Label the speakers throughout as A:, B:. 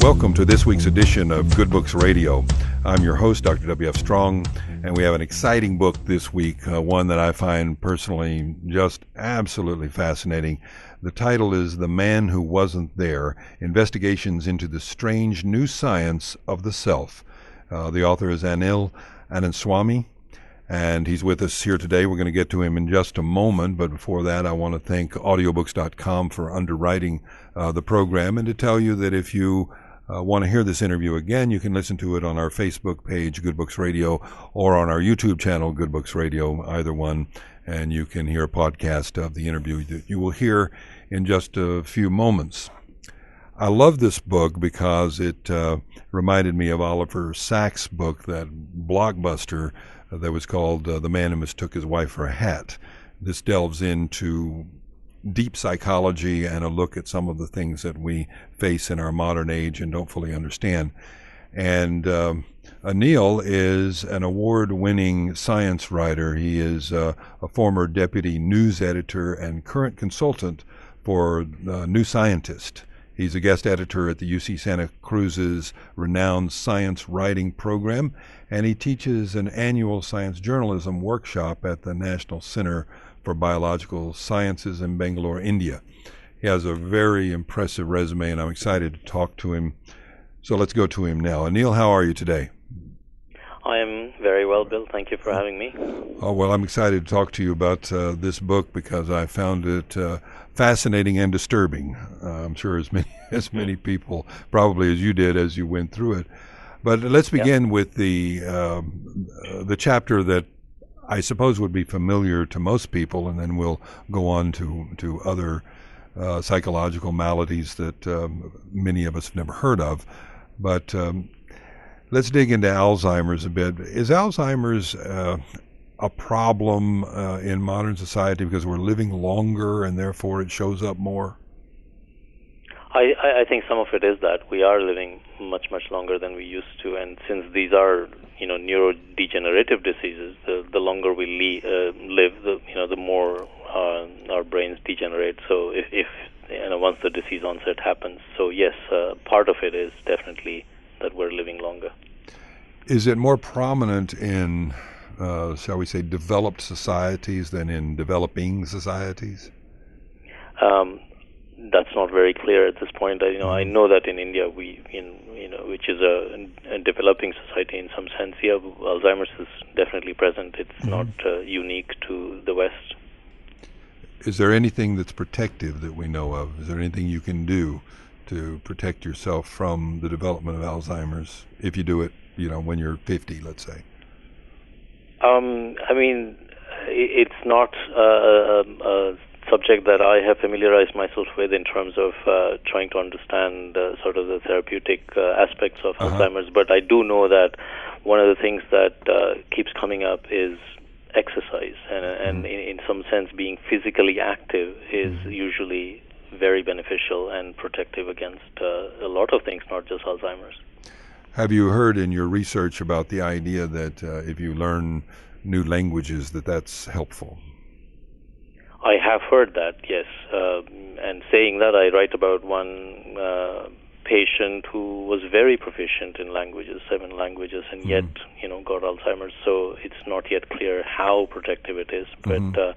A: Welcome to this week's edition of Good Books Radio. I'm your host, Dr. W.F.Strong, and we have an exciting book this week, one that I find personally just absolutely fascinating. The title is The Man Who Wasn't There, Investigations into the Strange New Science of the Self. The author is Anil Ananthaswamy, and he's with us here today. We're going to get to him in just a moment, but before that, I want to thank audiobooks.com for underwriting the program, and to tell you that if you want to hear this interview again, you can listen to it on our Facebook page, Good Books Radio, or on our YouTube channel, Good Books Radio, either one, and you can hear a podcast of the interview that you will hear in just a few moments. I love this book because it reminded me of Oliver Sacks' book, that blockbuster that was called The Man Who Mistook His Wife for a Hat. This delves into deep psychology and a look at some of the things that we face in our modern age and don't fully understand. And Anil is an award-winning science writer. He is a former deputy news editor and current consultant for New Scientist. He's a guest editor at the UC Santa Cruz's renowned science writing program, and he teaches an annual science journalism workshop at the National Center for Biological Sciences in Bangalore, India. He has a very impressive resume, and I'm excited to talk to him. So let's go to him now. Anil, how are you today?
B: I am very well, Bill. Thank you for having me.
A: Oh, well, I'm excited to talk to you about this book because I found it fascinating and disturbing. I'm sure as many people, probably as you did as you went through it. But let's begin with the chapter that I suppose would be familiar to most people, and then we'll go on to other psychological maladies that many of us have never heard of. But let's dig into Alzheimer's a bit. Is Alzheimer's a problem in modern society because we're living longer and therefore it shows up more?
B: I think some of it is that we are living much longer than we used to, and since these are neurodegenerative diseases, the longer we live, the more our brains degenerate. So if once the disease onset happens, so yes, part of it is definitely that we're living longer.
A: Is it more prominent in, shall we say, developed societies than in developing societies?
B: That's not very clear at this point. I know that in India, which is a developing society in some sense, Alzheimer's is definitely present. It's not unique to the West.
A: Is there anything that's protective that we know of? Is there anything you can do to protect yourself from the development of Alzheimer's if you do it, when you're 50, let's say?
B: It's not a subject that I have familiarized myself with in terms of trying to understand sort of the therapeutic aspects of Alzheimer's, but I do know that one of the things that keeps coming up is exercise, and in some sense being physically active is usually very beneficial and protective against a lot of things, not just Alzheimer's.
A: Have you heard in your research about the idea that if you learn new languages that's helpful?
B: I have heard that, yes. And saying that, I write about one patient who was very proficient in languages, 7 languages, and yet, got Alzheimer's. So it's not yet clear how protective it is. But,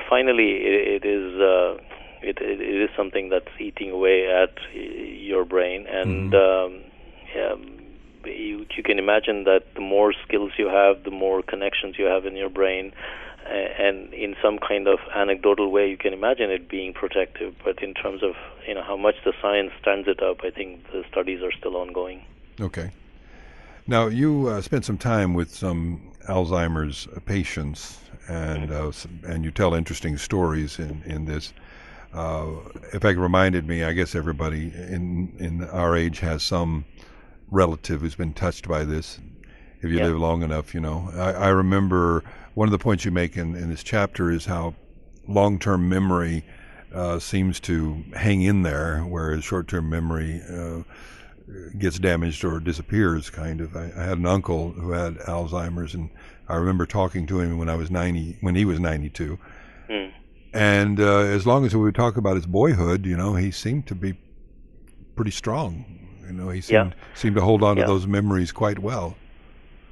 B: finally, it is something that's eating away at your brain. And you can imagine that the more skills you have, the more connections you have in your brain, and in some kind of anecdotal way, you can imagine it being protective. But in terms of how much the science stands it up, I think the studies are still ongoing.
A: Okay. Now, you spent some time with some Alzheimer's patients, and you tell interesting stories in this. In fact, it reminded me, I guess everybody in our age has some relative who's been touched by this. If you live long enough, I remember one of the points you make in this chapter is how long-term memory seems to hang in there, whereas short-term memory gets damaged or disappears, kind of. I had an uncle who had Alzheimer's, and I remember talking to him when he was 92. And as long as we would talk about his boyhood, he seemed to be pretty strong. He seemed to hold on to those memories quite well.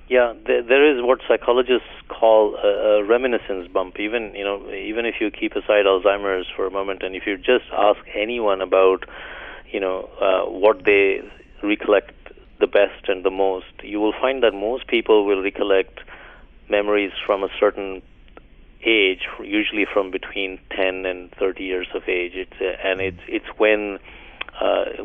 B: Yeah, there is what psychologists call a reminiscence bump. Even if you keep aside Alzheimer's for a moment, and if you just ask anyone about, what they recollect the best and the most, you will find that most people will recollect memories from a certain age, usually from between 10 and 30 years of age. It's when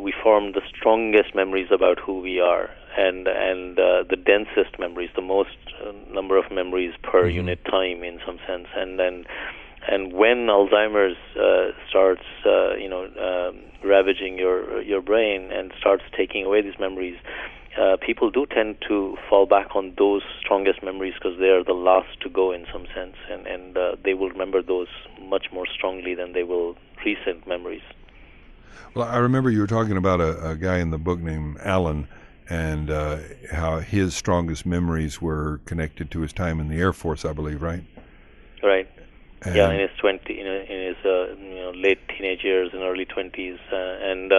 B: we form the strongest memories about who we are, and the densest memories, the most number of memories per unit time, in some sense. And when Alzheimer's starts, ravaging your brain and starts taking away these memories, people do tend to fall back on those strongest memories because they are the last to go, in some sense, and they will remember those much more strongly than they will recent memories.
A: Well, I remember you were talking about a guy in the book named Alan, and how his strongest memories were connected to his time in the Air Force, I believe, right?
B: Right. And in his late teenage years and early 20s, and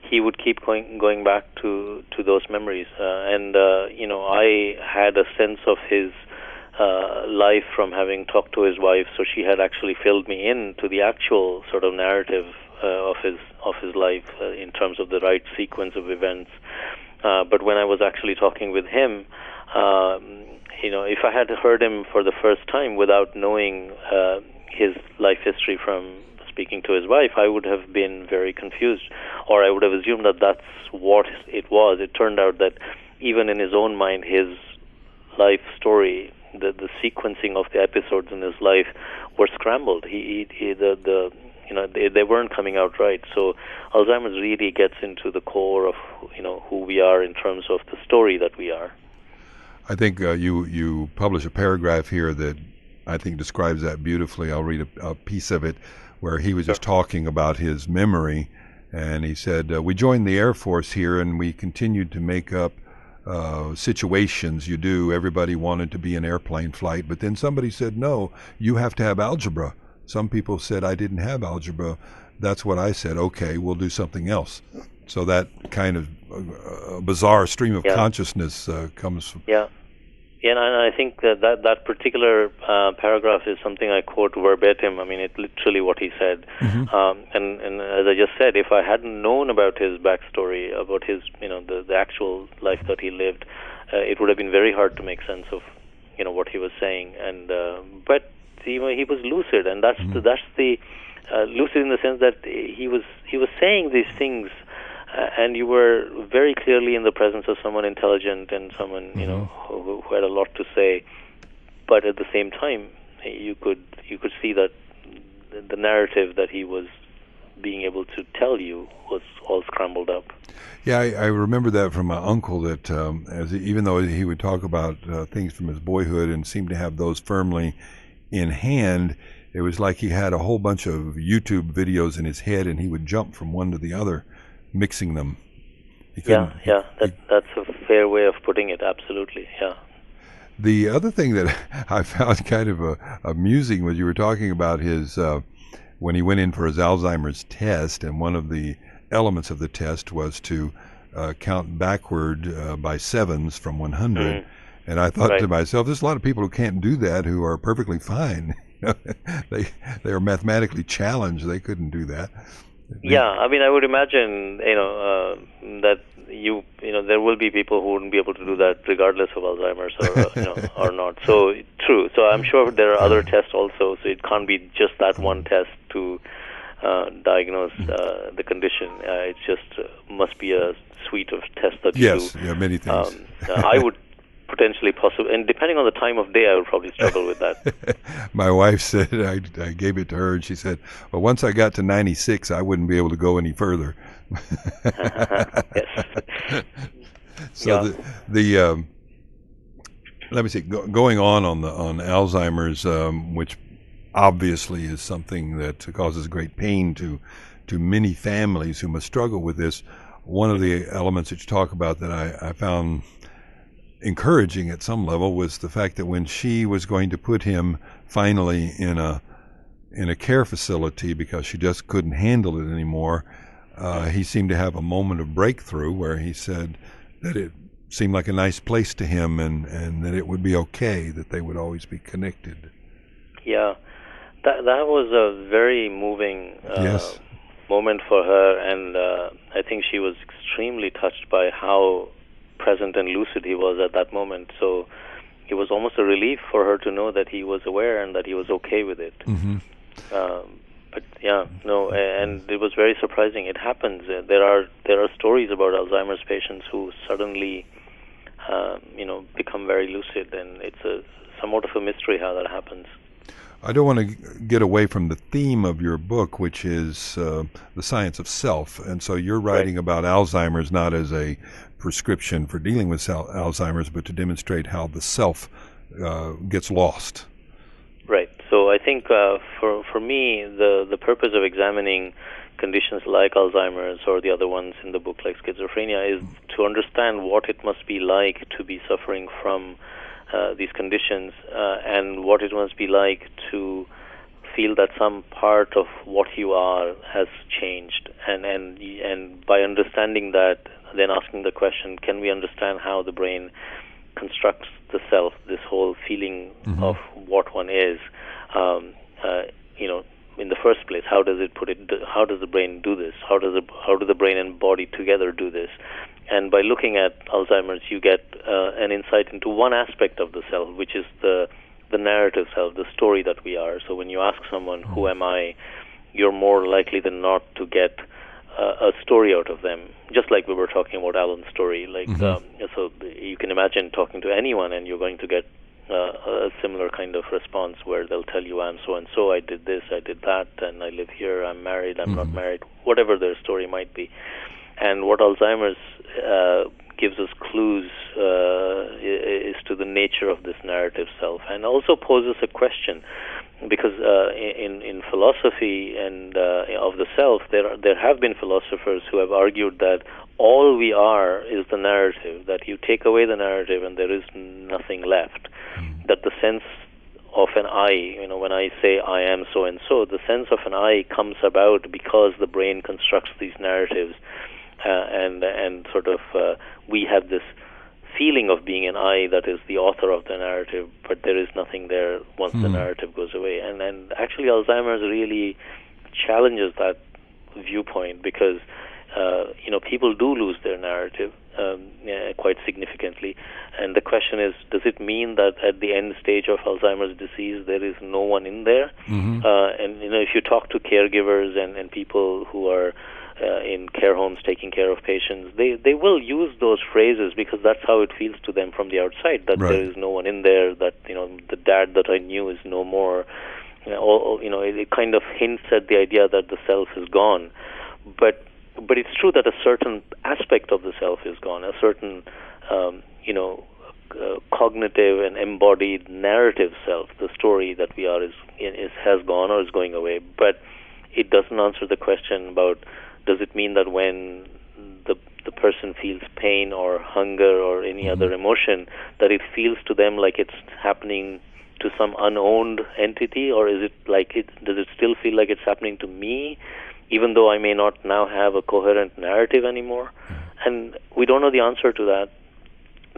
B: he would keep going back to those memories. I had a sense of his life from having talked to his wife, so she had actually filled me in to the actual sort of narrative of his life in terms of the right sequence of events. But when I was actually talking with him, if I had heard him for the first time without knowing his life history from speaking to his wife, I would have been very confused, or I would have assumed that that's what it was. It turned out that even in his own mind, his life story, the sequencing of the episodes in his life were scrambled. They weren't coming out right. So Alzheimer's really gets into the core of who we are in terms of the story that we are.
A: I think you publish a paragraph here that I think describes that beautifully. I'll read a piece of it where he was just talking about his memory, and he said, we joined the Air Force here and we continued to make up situations. Everybody wanted to be in airplane flight, but then somebody said, no, you have to have algebra. Some people said I didn't have algebra. That's what I said. Okay, we'll do something else. So that kind of bizarre stream of consciousness comes from.
B: Yeah, and I think that particular paragraph is something I quote verbatim. I mean, it's literally what he said. And as I just said, if I hadn't known about his backstory, about his, the actual life that he lived, it would have been very hard to make sense of, what he was saying. And but he was lucid, and that's the lucid in the sense that he was saying these things. And you were very clearly in the presence of someone intelligent and someone who had a lot to say, but at the same time you could see that the narrative that he was being able to tell you was all scrambled up.
A: Yeah, I remember that from my uncle, that even though he would talk about things from his boyhood and seemed to have those firmly in hand, it was like he had a whole bunch of YouTube videos in his head and he would jump from one to the other, mixing them.
B: That's a fair way of putting it. Absolutely, yeah.
A: The other thing that I found kind of amusing was you were talking about his when he went in for his Alzheimer's test, and one of the elements of the test was to count backward by sevens from 100. And I thought to myself, there's a lot of people who can't do that who are perfectly fine. They are mathematically challenged. They couldn't do that.
B: Yeah, I mean, I would imagine, that there will be people who wouldn't be able to do that regardless of Alzheimer's or not. So true. So I'm sure there are other tests also. So it can't be just that one test to diagnose the condition. It just must be a suite of tests that you do.
A: Yes, many things.
B: I would potentially possible, and depending on the time of day, I would probably struggle with that.
A: My wife said, I gave it to her, and she said, well, once I got to 96, I wouldn't be able to go any further.
B: Yes.
A: So let me see, going on Alzheimer's, which obviously is something that causes great pain to many families who must struggle with this. One of the elements that you talk about that I found encouraging at some level was the fact that when she was going to put him finally in a care facility because she just couldn't handle it anymore, he seemed to have a moment of breakthrough where he said that it seemed like a nice place to him, and that it would be okay, that they would always be connected.
B: Yeah, that was a very moving
A: Yes.
B: moment for her, and I think she was extremely touched by how present and lucid he was at that moment. So it was almost a relief for her to know that he was aware and that he was okay with it.
A: Mm-hmm.
B: But yeah, no, and it was very surprising. It happens. There are stories about Alzheimer's patients who suddenly, become very lucid, and it's somewhat of a mystery how that happens.
A: I don't want to get away from the theme of your book, which is the science of self. And so you're writing about Alzheimer's not as a prescription for dealing with Alzheimer's, but to demonstrate how the self gets lost.
B: Right. So I think for me, the purpose of examining conditions like Alzheimer's or the other ones in the book like schizophrenia is to understand what it must be like to be suffering from these conditions, and what it must be like to feel that some part of what you are has changed, and by understanding that, then asking the question, can we understand how the brain constructs the self, this whole feeling of what one is, in the first place? How does it put it? How does the brain do this? How do the brain and body together do this? And by looking at Alzheimer's, you get an insight into one aspect of the self, which is the narrative self, the story that we are. So when you ask someone, who am I, you're more likely than not to get a story out of them, just like we were talking about Alan's story. So you can imagine talking to anyone, and you're going to get a similar kind of response where they'll tell you, I'm so-and-so, I did this, I did that, and I live here, I'm married, I'm not married, whatever their story might be. And what Alzheimer's gives us clues is to the nature of this narrative self, and also poses a question, because in philosophy and of the self, there have been philosophers who have argued that all we are is the narrative, that you take away the narrative and there is nothing left, that the sense of an I, when I say I am so-and-so, the sense of an I comes about because the brain constructs these narratives, and sort of we have this feeling of being an I that is the author of the narrative, but there is nothing there once the narrative goes away. And actually Alzheimer's really challenges that viewpoint, because people do lose their narrative quite significantly. And the question is, does it mean that at the end stage of Alzheimer's disease there is no one in there? And if you talk to caregivers and people who are in care homes taking care of patients, they will use those phrases because that's how it feels to them from the outside, that there is no one in there, that the dad that I knew is no more. It kind of hints at the idea that the self is gone, but it's true that a certain aspect of the self is gone, a certain cognitive and embodied narrative self, the story that we are has gone or is going away. But it doesn't answer the question about, does it mean that when the person feels pain or hunger or any other emotion, that it feels to them like it's happening to some unowned entity, or is it does it still feel like it's happening to me, even though I may not now have a coherent narrative anymore? And we don't know the answer to that,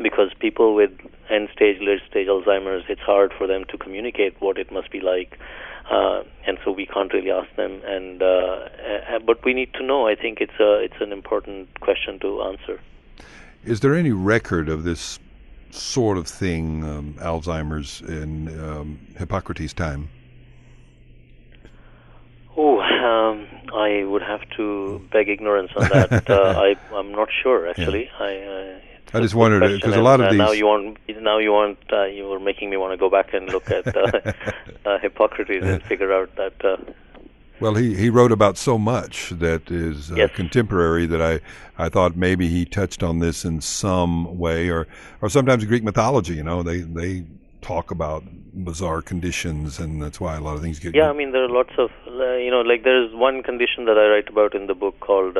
B: because people with end-stage, late-stage Alzheimer's, it's hard for them to communicate what it must be like, and so we can't really ask them. But we need to know. I think it's an important question to answer.
A: Is there any record of this sort of thing, Alzheimer's, in Hippocrates' time?
C: I would have to beg ignorance on that. I'm not sure, actually.
A: Yeah. I just wondered, because a lot of these...
C: you were making me want to go back and look at Hippocrates and figure out that...
A: Well, he wrote about so much that is contemporary that I thought maybe he touched on this in some way, or sometimes Greek mythology, they talk about bizarre conditions, and that's why a lot of things get...
C: Yeah, I mean, there are lots of, there's one condition that I write about in the book called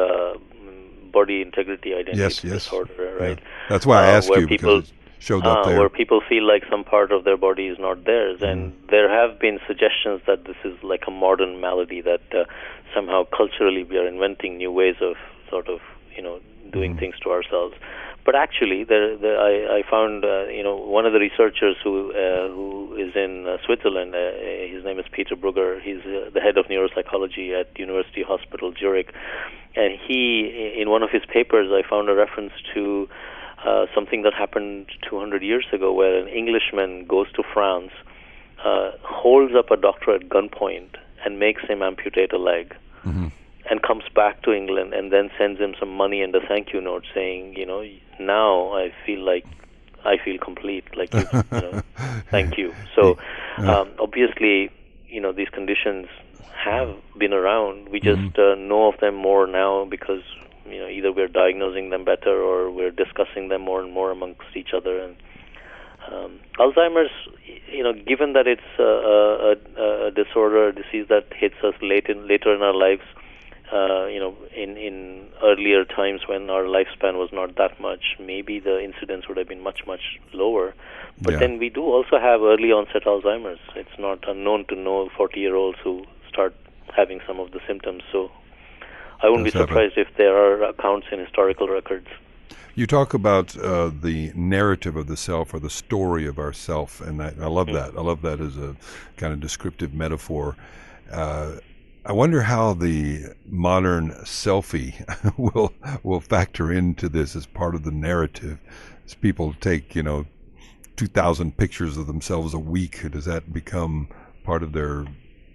C: body integrity identity disorder, right?
A: Yeah. That's why I asked you, because showed up there.
B: Where people feel like some part of their body is not theirs. And there have been suggestions that this is like a modern malady, that somehow culturally we are inventing new ways of sort of, doing things to ourselves. But actually, I found, one of the researchers who is in Switzerland, his name is Peter Brugger. He's the head of neuropsychology at University Hospital Zurich. And he, in one of his papers, I found a reference to something that happened 200 years ago, where an Englishman goes to France, holds up a doctor at gunpoint, and makes him amputate a leg. And comes back to England and then sends him some money and a thank you note saying, now I feel complete, like, thank you. So obviously, these conditions have been around. We just know of them more now because, either we're diagnosing them better or we're discussing them more and more amongst each other. And Alzheimer's, given that it's a disorder, a disease that hits us later in our lives, in earlier times when our lifespan was not that much, maybe the incidence would have been much, much lower. But then we do also have early onset Alzheimer's. It's not unknown to know 40-year-olds who start having some of the symptoms. So I wouldn't be surprised if there are accounts in historical records.
A: You talk about the narrative of the self, or the story of our self, and I love that. I love that as a kind of descriptive metaphor. I wonder how the modern selfie will factor into this as part of the narrative. As people take, 2,000 pictures of themselves a week, does that become part of their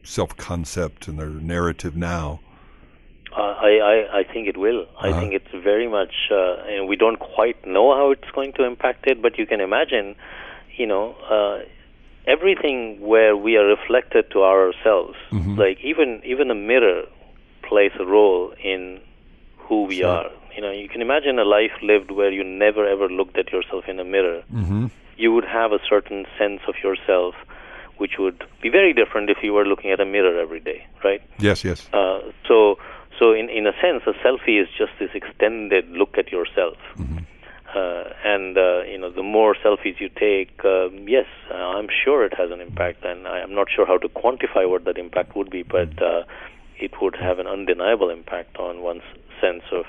A: self-concept and their narrative now?
B: I think it will. I think it's very much, and we don't quite know how it's going to impact it, but you can imagine, everything where we are reflected to ourselves, like even a mirror plays a role in who we are. You can imagine a life lived where you never ever looked at yourself in a mirror. You would have a certain sense of yourself, which would be very different if you were looking at a mirror every day, right?
A: Yes.
B: So in a sense, a selfie is just this extended look at yourself. And the more selfies you take, yes, I'm sure it has an impact, and I'm not sure how to quantify what that impact would be, but it would have an undeniable impact on one's sense of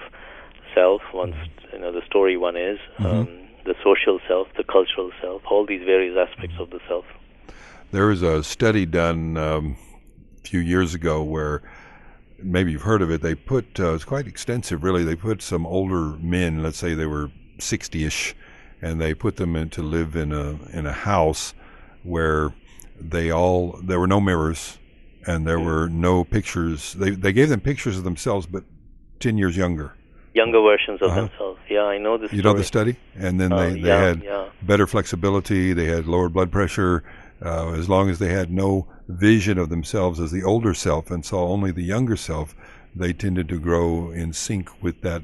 B: self, the story one is, the social self, the cultural self, all these various aspects of the self.
A: There was a study done a few years ago where, maybe you've heard of it, they put, it's quite extensive really, they put some older men, let's say they were 60-ish, and they put them in to live in a house where there were no mirrors and there were no pictures. They gave them pictures of themselves, but 10 years younger
B: versions of themselves. Yeah, I know this.
A: You know the study? And then they had better flexibility, they had lower blood pressure, as long as they had no vision of themselves as the older self and saw only the younger self, they tended to grow in sync with that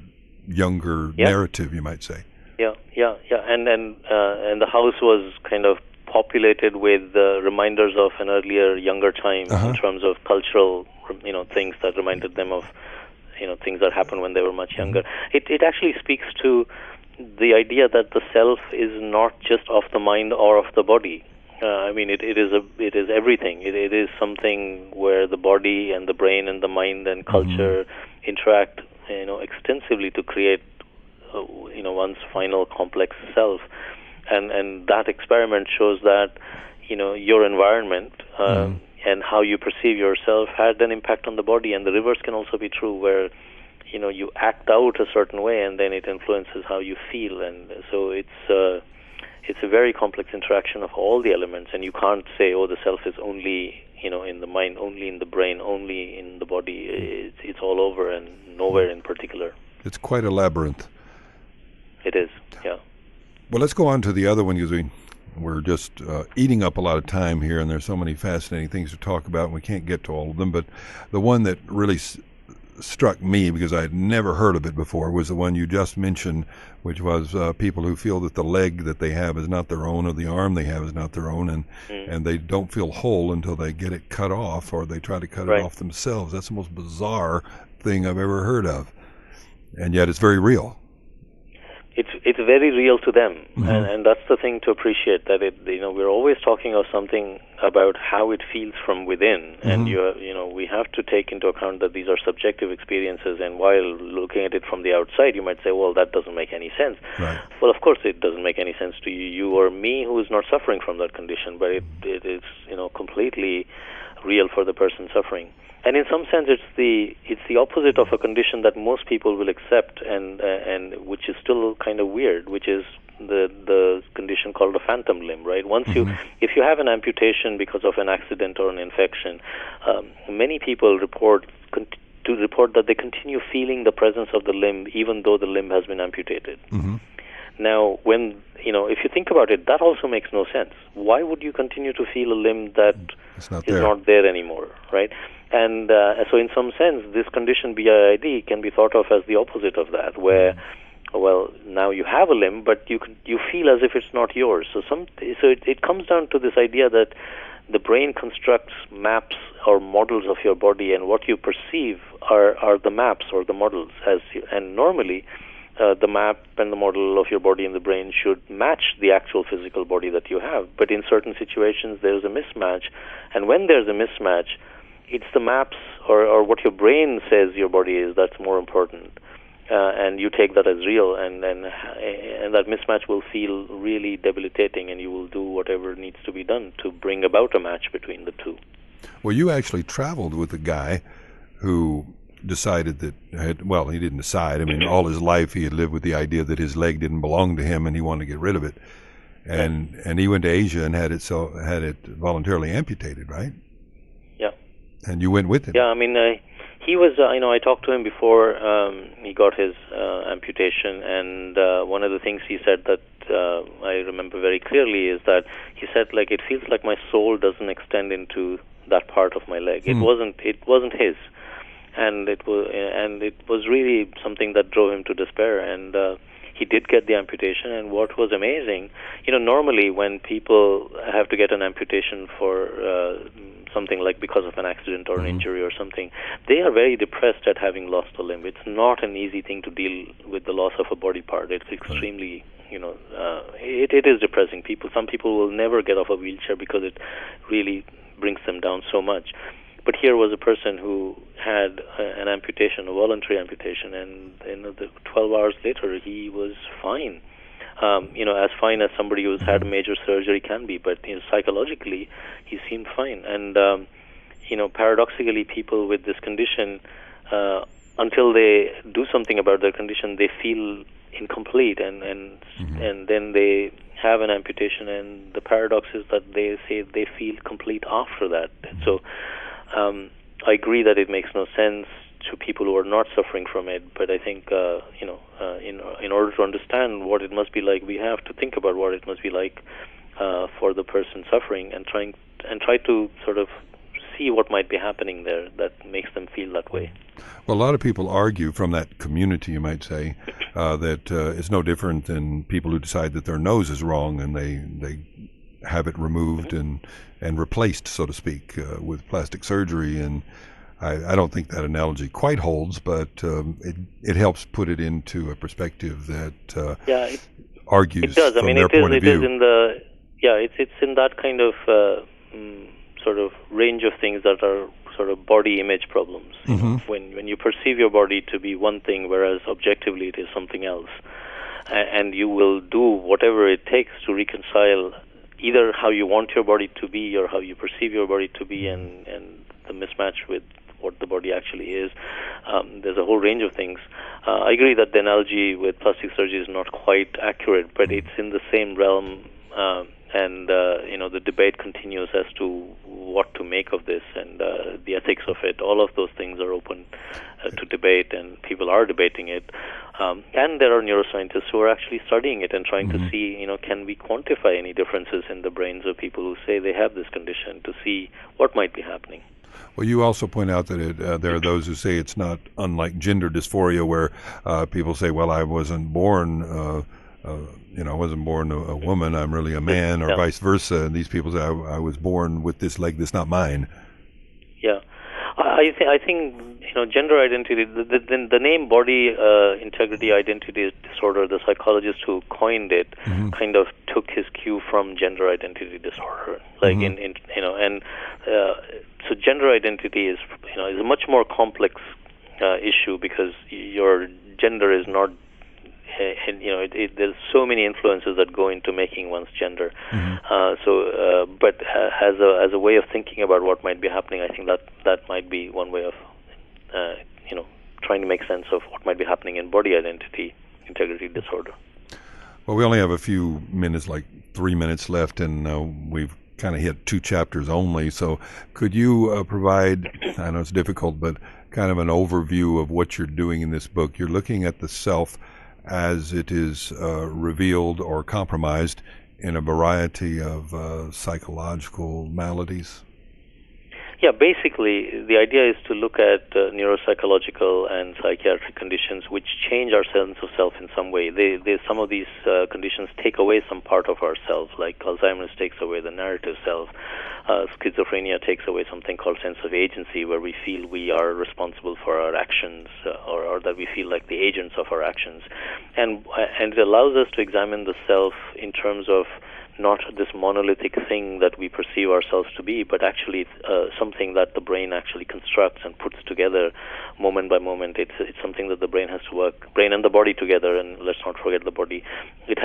A: younger narrative, you might say. And the house was kind of populated with reminders of an earlier, younger time in terms of cultural, things that reminded them of, things that happened when they were much younger. It actually speaks to the idea that the self is not just of the mind or of the body. It is everything. It is something where the body and the brain and the mind and culture interact, extensively to create, one's final complex self. And that experiment shows that, your environment and how you perceive yourself had an impact on the body. And the reverse can also be true, where, you act out a certain way and then it influences how you feel. And so it's a very complex interaction of all the elements, and you can't say, the self is only, in the mind, only in the brain, only in the body. It's all over and nowhere in particular. It's quite a labyrinth.
B: It is, yeah.
A: Well, let's go on to the other one, because we're just eating up a lot of time here, and there's so many fascinating things to talk about, and we can't get to all of them. But the one that really struck me, because I had never heard of it before, was the one you just mentioned, which was people who feel that the leg that they have is not their own, or the arm they have is not their own, and they don't feel whole until they get it cut off, or they try to cut it off themselves. That's the most bizarre thing I've ever heard of, and yet it's very real.
B: it's very real to them, and that's the thing to appreciate. That we're always talking of something about how it feels from within, and we have to take into account that these are subjective experiences. And while looking at it from the outside, you might say, "Well, that doesn't make any sense."
A: Right.
B: Well, of course, it doesn't make any sense to you or me, who is not suffering from that condition, but it is completely real for the person suffering. And in some sense, it's the opposite of a condition that most people will accept, and which is still kind of weird, which is the condition called a phantom limb. Right? Once if you have an amputation because of an accident or an infection, many people report that they continue feeling the presence of the limb even though the limb has been amputated. Now, if you think about it, that also makes no sense. Why would you continue to feel a limb that is not there anymore, right? And so in some sense, this condition BIID can be thought of as the opposite of that, where, well, now you have a limb, but you feel as if it's not yours. So it comes down to this idea that the brain constructs maps or models of your body, and what you perceive are the maps or the models. And normally, the map and the model of your body in the brain should match the actual physical body that you have. But in certain situations, there's a mismatch. And when there's a mismatch, it's the maps or what your brain says your body is that's more important. And you take that as real, and that mismatch will feel really debilitating, and you will do whatever needs to be done to bring about a match between the two.
A: Well, you actually traveled with a guy who decided that, he didn't decide. I mean, all his life he had lived with the idea that his leg didn't belong to him and he wanted to get rid of it. And he went to Asia and had it voluntarily amputated, right?
B: Yeah.
A: And you went with him?
B: Yeah, I mean, he was, I talked to him before he got his amputation, and one of the things he said that I remember very clearly is that he said, like, it feels like my soul doesn't extend into that part of my leg. It wasn't his. And it was really something that drove him to despair. And he did get the amputation. And what was amazing, normally when people have to get an amputation for something like because of an accident or an injury or something, they are very depressed at having lost a limb. It's not an easy thing to deal with the loss of a body part. It's extremely, it is depressing. Some people will never get off a wheelchair because it really brings them down so much. But here was a person who had an amputation, a voluntary amputation, and 12 hours later he was fine. As fine as somebody who's had a major surgery can be, but psychologically he seemed fine. And paradoxically, people with this condition, until they do something about their condition, they feel incomplete, and then they have an amputation, and the paradox is that they say they feel complete after that. So I agree that it makes no sense to people who are not suffering from it, but I think in order to understand what it must be like, we have to think about what it must be like for the person suffering, and try to sort of see what might be happening there that makes them feel that way.
A: Well, a lot of people argue from that community, you might say, that it's no different than people who decide that their nose is wrong and they have it removed and replaced, so to speak, with plastic surgery. And I don't think that analogy quite holds, but it helps put it into a perspective that argues from their point of view.
B: It's in that kind of sort of range of things that are sort of body image problems. When you perceive your body to be one thing, whereas objectively it is something else, and you will do whatever it takes to reconcile either how you want your body to be or how you perceive your body to be, and the mismatch with what the body actually is. There's a whole range of things. I agree that the analogy with plastic surgery is not quite accurate, but it's in the same realm, and the debate continues as to what to make of this, and the ethics of it. All of those things are open to debate, and people are debating it. And there are neuroscientists who are actually studying it and trying to see, can we quantify any differences in the brains of people who say they have this condition, to see what might be happening.
A: Well, you also point out that there are those who say it's not unlike gender dysphoria, where people say, well, I wasn't born I wasn't born a woman, I'm really a man, or vice versa. And these people say, I was born with this leg that's not mine.
B: Yeah. I think gender identity. The name body integrity identity disorder. The psychologist who coined it kind of took his cue from gender identity disorder. Like so gender identity is a much more complex issue because your gender is not. There's so many influences that go into making one's gender. But as a way of thinking about what might be happening, I think that might be one way of trying to make sense of what might be happening in body identity integrity disorder.
A: Well, we only have a few minutes, like 3 minutes left, and we've kind of hit 2 chapters only. So could you provide, I know it's difficult, but kind of an overview of what you're doing in this book? You're looking at the self as it is revealed or compromised in a variety of psychological maladies?
B: Yeah, basically, the idea is to look at neuropsychological and psychiatric conditions which change our sense of self in some way. Some of these conditions take away some part of ourselves, like Alzheimer's takes away the narrative self. Schizophrenia takes away something called sense of agency, where we feel we are responsible for our actions, or that we feel like the agents of our actions. And it allows us to examine the self in terms of not this monolithic thing that we perceive ourselves to be, but actually something that the brain actually constructs and puts together moment by moment. It's something that the brain has to work, brain and the body together, and let's not forget the body. They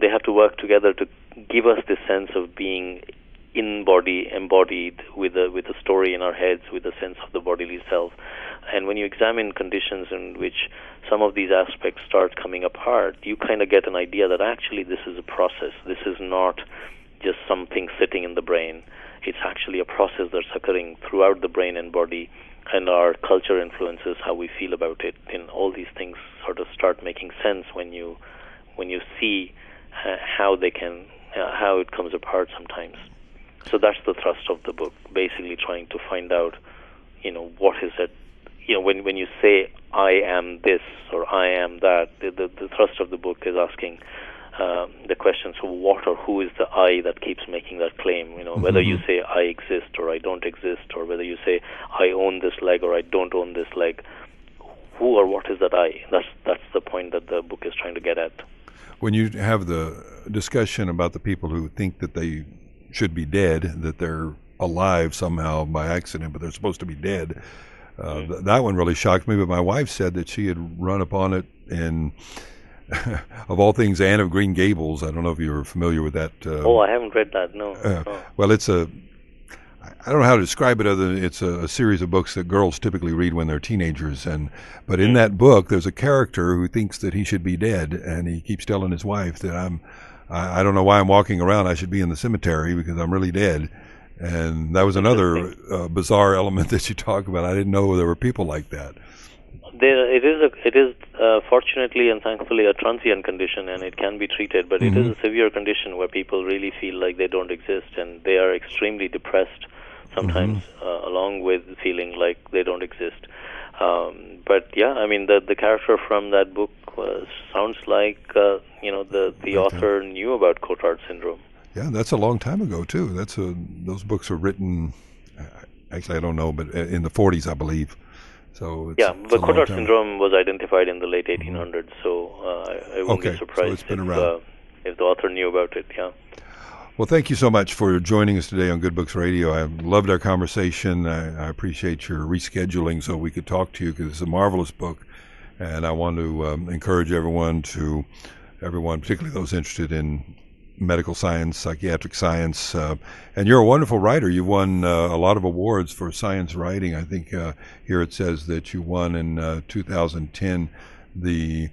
B: have to work together to give us this sense of being in body, embodied, with a story in our heads, with a sense of the bodily self. And when you examine conditions in which some of these aspects start coming apart, you kind of get an idea that actually this is a process. This is not just something sitting in the brain. It's actually a process that's occurring throughout the brain and body, and our culture influences how we feel about it. And all these things sort of start making sense when you see how it comes apart sometimes. So that's the thrust of the book, basically trying to find out, what is it. When you say I am this or I am that, the thrust of the book is asking the question: so what or who is the I that keeps making that claim? Whether you say I exist or I don't exist, or whether you say I own this leg or I don't own this leg, who or what is that I? That's the point that the book is trying to get at.
A: When you have the discussion about the people who think that they should be dead, that they're alive somehow by accident, but they're supposed to be dead. That one really shocked me, but my wife said that she had run upon it in, of all things, Anne of Green Gables. I don't know if you're familiar with that.
B: I haven't read that, no.
A: Well, I don't know how to describe it other than it's a series of books that girls typically read when they're teenagers. But in that book, there's a character who thinks that he should be dead, and he keeps telling his wife that I don't know why I'm walking around. I should be in the cemetery because I'm really dead. And that was another bizarre element that you talk about. I didn't know there were people like that.
B: It is fortunately and thankfully a transient condition, and it can be treated. But it is a severe condition where people really feel like they don't exist, and they are extremely depressed sometimes, along with feeling like they don't exist. But yeah, I mean, the character from that book sounds like the author knew about Cotard syndrome.
A: Yeah, that's a long time ago too. Those books were written. Actually, I don't know, but in the 40s, I believe. So
B: but Cotard syndrome was identified in the late 1800s. So I wouldn't be surprised if the author knew about it. Yeah.
A: Well, thank you so much for joining us today on Good Books Radio. I loved our conversation. I appreciate your rescheduling so we could talk to you, because it's a marvelous book. And I want to encourage everyone, particularly those interested in medical science, psychiatric science. And you're a wonderful writer. You've won a lot of awards for science writing. I think here it says that you won in 2010 the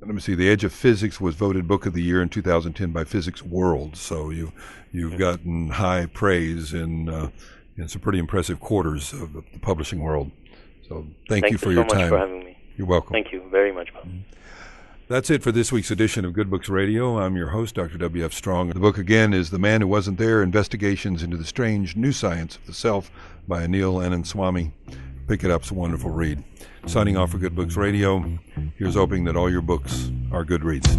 A: The Edge of Physics was voted Book of the Year in 2010 by Physics World. So you've gotten high praise in some pretty impressive quarters of the publishing world. So thank you for your time.
B: Thank you so much for having me.
A: You're welcome.
B: Thank you very much, Bob.
A: That's it for this week's edition of Good Books Radio. I'm your host, Dr. W.F. Strong. The book again is The Man Who Wasn't There, Investigations into the Strange New Science of the Self by Anil Ananthaswamy. Pick it up, it's a wonderful read. Signing off for Good Books Radio, here's hoping that all your books are good reads.